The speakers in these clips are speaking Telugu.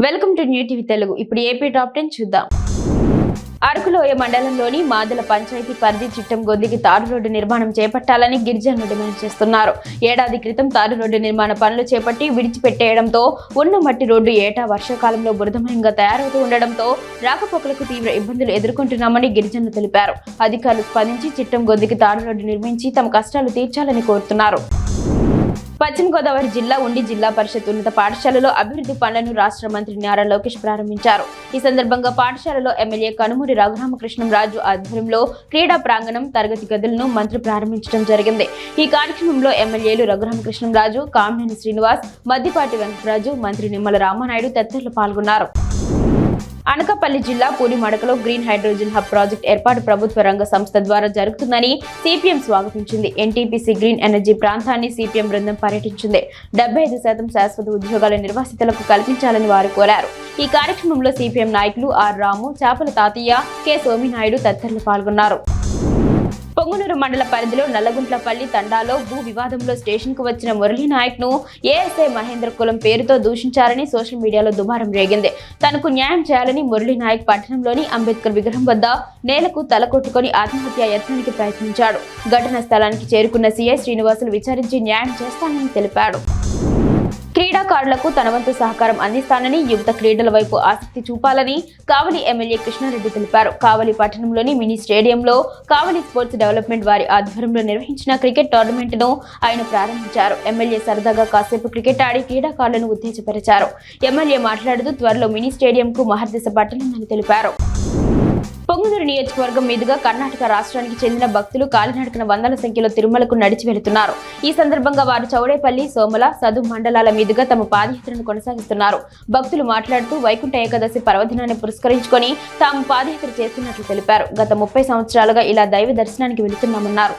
Welcome to new TV Telugu. ఇప్పుడు ఏపీ టాప్ 10 చూద్దాం. అరకులోయ మండలంలోని మాదల పంచాయతీ పరిధి చిట్టం గొందికి తారు రోడ్డు నిర్మాణం చేపట్టాలని గిరిజనులు డిమాండ్ చేస్తున్నారు. ఏడాది క్రితం తారు రోడ్డు నిర్మాణ పనులు చేపట్టి విడిచిపెట్టేయడంతో ఉన్న మట్టి రోడ్డు ఏటా వర్షాకాలంలో బురదమయంగా తయారవుతూ ఉండడంతో రాకపోకలకు తీవ్ర ఇబ్బందులు ఎదుర్కొంటున్నామని గిరిజనులు తెలిపారు. అధికారులు స్పందించి చిట్టం గొందికి తారు రోడ్డు నిర్మించి తమ కష్టాలు తీర్చాలని కోరుతున్నారు. పశ్చిమ గోదావరి జిల్లా ఉండి జిల్లా పరిషత్ ఉన్నత పాఠశాలలో అభివృద్ధి పనులను రాష్ట్ర మంత్రి నారా లోకేష్ ప్రారంభించారు. ఈ సందర్భంగా పాఠశాలలో ఎమ్మెల్యే కనుమూరి రఘురామకృష్ణంరాజు ఆధ్వర్యంలో క్రీడా ప్రాంగణం, తరగతి గదులను మంత్రి ప్రారంభించడం జరిగింది. ఈ కార్యక్రమంలో ఎమ్మెల్యేలు రఘురామకృష్ణంరాజు, కామినేని శ్రీనివాస్, మద్దిపాటి వెంకటరాజు, మంత్రి నిమ్మల రామానాయుడు తదితరులు పాల్గొన్నారు. అనకాపల్లి జిల్లా పూడిమడకలో గ్రీన్ హైడ్రోజన్ హబ్ ప్రాజెక్ట్ ఏర్పాటు ప్రభుత్వ రంగ సంస్థ ద్వారా జరుగుతుందని సిపిఎం స్వాగతించింది. ఎన్టీపీసీ గ్రీన్ ఎనర్జీ ప్రాంతాన్ని సిపిఎం బృందం పర్యటించింది. 75% శాశ్వత ఉద్యోగాల నిర్వాసితులకు కల్పించాలని వారు కోరారు. ఈ కార్యక్రమంలో సిపిఎం నాయకులు ఆర్ రాము, చాపల తాతయ్య, కె సోమినాయుడు తదితరులు పాల్గొన్నారు. పొంగునూరు మండల పరిధిలో నల్లగుంట్లపల్లి తండాలో భూ వివాదంలో స్టేషన్ కు వచ్చిన మురళీనాయక్ ను ఏఎస్ఐ మహేంద్ర కులం పేరుతో దూషించారని సోషల్ మీడియాలో దుమారం రేగింది. తనకు న్యాయం చేయాలని మురళీనాయక్ పట్టణంలోని అంబేద్కర్ విగ్రహం వద్ద నేలకు తలకొట్టుకుని ఆత్మహత్యా యత్నానికి ప్రయత్నించాడు. ఘటనా స్థలానికి చేరుకున్న సిఐ శ్రీనివాసులు విచారించి న్యాయం చేస్తానని తెలిపాడు. క్రీడాకారులకు తన వంతు సహకారం అందిస్తానని, యువత క్రీడల వైపు ఆసక్తి చూపాలని కావలి ఎమ్మెల్యే కృష్ణారెడ్డి తెలిపారు. కావలి పట్టణంలోని మినీ స్టేడియంలో కావలి స్పోర్ట్స్ డెవలప్మెంట్ వారి ఆధ్వర్యంలో నిర్వహించిన క్రికెట్ టోర్నమెంట్ ను ఆయన ప్రారంభించారు. ఎమ్మెల్యే సరదాగా కాసేపు క్రికెట్ ఆడి క్రీడాకారులను ఉత్తేజపరిచారు. ఎమ్మెల్యే మాట్లాడుతూ త్వరలో మినీ స్టేడియం కు మహర్దశ పట్టనుందని తెలిపారు. పొంగునూరు నియోజకవర్గం మీదుగా కర్ణాటక రాష్ట్రానికి చెందిన భక్తులు కాలినడకన వందల సంఖ్యలో తిరుమలకు నడిచి వెళుతున్నారు. ఈ సందర్భంగా వారు చౌడేపల్లి, సోమల, సదు మండలాల మీదుగా తమ పాదయాత్రను కొనసాగిస్తున్నారు. భక్తులు మాట్లాడుతూ వైకుంఠ ఏకాదశి పర్వదినాన్ని పురస్కరించుకొని తాము పాదయాత్ర చేస్తున్నట్లు తెలిపారు. గత 30 సంవత్సరాలుగా ఇలా దైవ దర్శనానికి వెళుతున్నామన్నారు.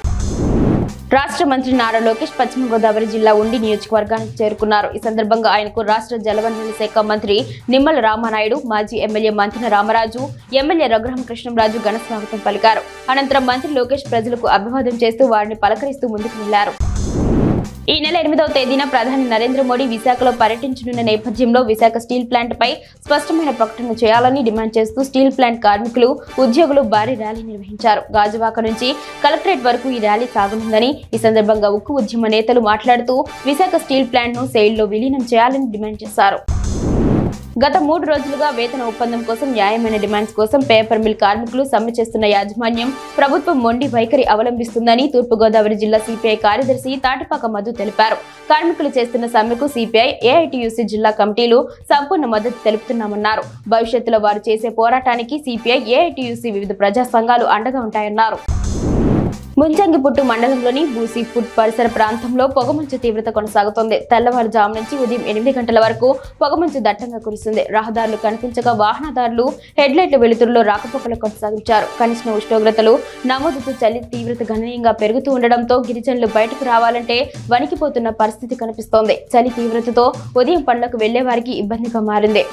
రాష్ట్ర మంత్రి నారా లోకేష్ పశ్చిమ గోదావరి జిల్లా ఉండి నియోజకవర్గానికి చేరుకున్నారు. ఈ సందర్భంగా ఆయనకు రాష్ట్ర జలవనరుల శాఖ మంత్రి నిమ్మల రామానాయుడు, మాజీ ఎమ్మెల్యే మంతిన రామరాజు, ఎమ్మెల్యే రఘురామకృష్ణంరాజు ఘన స్వాగతం పలికారు. అనంతరం మంత్రి లోకేష్ ప్రజలకు అభివాదం చేస్తూ వారిని పలకరిస్తూ ముందుకు వెళ్లారు. ఈ నెల 8వ తేదీన ప్రధాని నరేంద్ర మోడీ విశాఖలో పర్యటించనున్న నేపథ్యంలో విశాఖ స్టీల్ ప్లాంట్ పై స్పష్టమైన ప్రకటన చేయాలని డిమాండ్ చేస్తూ స్టీల్ ప్లాంట్ కార్మికులు, ఉద్యోగులు భారీ ర్యాలీ నిర్వహించారు. గాజువాక నుంచి కలెక్టరేట్ వరకు ఈ ర్యాలీ సాగనుందని, ఈ సందర్భంగా ఉక్కు ఉద్యమ నేతలు మాట్లాడుతూ విశాఖ స్టీల్ ప్లాంట్ ను సెయిల్లో విలీనం చేయాలని డిమాండ్ చేశారు. గత 3 రోజులుగా వేతన ఒప్పందం కోసం న్యాయమైన డిమాండ్స్ కోసం పేపర్ మిల్ కార్మికులు సమ్మె చేస్తున్న యాజమాన్యం ప్రభుత్వం మొండి వైఖరి అవలంబిస్తుందని తూర్పుగోదావరి జిల్లా సిపిఐ కార్యదర్శి తాటిపాక మధు తెలిపారు. కార్మికులు చేస్తున్న సమ్మెకు సిపిఐ, ఏఐటియుసి జిల్లా కమిటీలు సంపూర్ణ మద్దతు తెలుపుతున్నామన్నారు. భవిష్యత్తులో వారు చేసే పోరాటానికి సిపిఐ, ఏఐటియుసి వివిధ ప్రజా సంఘాలు అండగా ఉంటాయన్నారు. ముంచంగిపుట్టు మండలంలోని బూసి ఫుడ్ పరిసర ప్రాంతంలో పొగమంచు తీవ్రత కొనసాగుతోంది. తెల్లవారుజాము నుంచి ఉదయం 8 గంటల వరకు పొగమంచు దట్టంగా కురిసింది. రహదారులు కనిపించక వాహనదారులు హెడ్లైట్ల వెలుతురులో రాకపోకలు కొనసాగించారు. కనిష్ట ఉష్ణోగ్రతలు నమోదుతో చలి తీవ్రత గణనీయంగా పెరుగుతూ ఉండడంతో గిరిజనులు బయటకు రావాలంటే వణికిపోతున్న పరిస్థితి కనిపిస్తోంది. చలి తీవ్రతతో ఉదయం పనులకు వెళ్లే వారికి ఇబ్బందిగా మారింది.